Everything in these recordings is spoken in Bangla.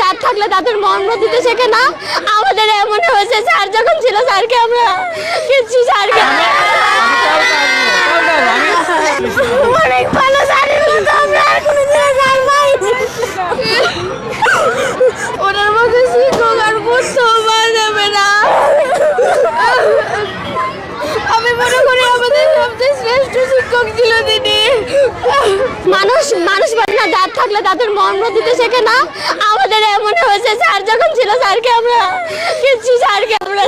দাঁত থাকলে দাঁতের মর্ম দিতে শেখে না। আমাদের এমন হয়েছে, স্যার যখন ছিল স্যারকে আমরা কিছু স্যারকে অনেক ভালো স্যারের মতো আমরা আর কোনোদিন স্যার পাইনি। ওনার মতো শিক্ষক আর বুঝতেও পারা যাবে না। আমি মনে করি আমাদের সবচেয়ে শ্রেষ্ঠ শিক্ষক ছিল তিনি। মানুষ বলে না দাঁত থাকলে দাঁতের মর্ম দিতে শেখে না। আমাদের এমন হয়েছে, স্যার যখন ছিল স্যারকে আমরা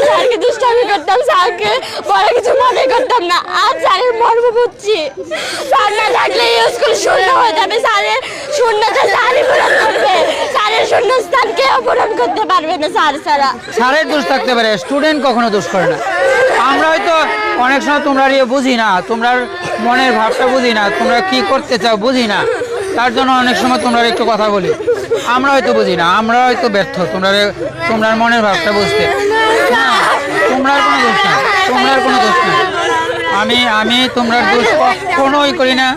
স্যারকে দুষ্টামি করতাম, স্যারকে বড় কিছু মনে করতাম না। আজ স্যারের মর্ম বুঝছি। স্যার না থাকলে এই স্কুল শূন্য হয়ে যাবে। স্যারের শূন্যতা স্যারই পূরণ করবে। স্যারের শূন্যস্থান কেউ পূরণ করতে পারবে না স্যার ছাড়া। স্যারের দোষ থাকতে পারে, স্টুডেন্ট কখনো দোষ করে না। আমরা হয়তো অনেক সময় তোমরা বুঝি না, তোমরা মনের ভাবটা বুঝি না, তোমরা কি করতে চাও বুঝি না, তার জন্য অনেক সময় তোমরা একটু কথা বলি। আমরা হয়তো বুঝি না, আমরা হয়তো ব্যর্থ তোমরা মনের ভাবটা বুঝতে। হ্যাঁ, তোমরার কোনো দোষ না, তোমরার কোনো দোষ না। আমি তোমরা দোষ কখনোই করি না,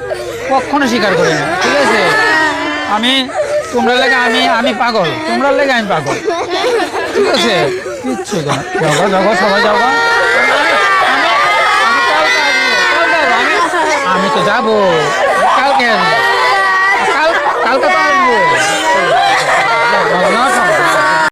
কখনো স্বীকার করি না, ঠিক আছে? তোমরা লেগে আমি পাগল, তোমরা লেগে আমি পাগল, ঠিক আছে? কিচ্ছু না, যাবো সবাই যাবো। আমি তো যাবো, কালকে আসবো, কালকে তো আসবো।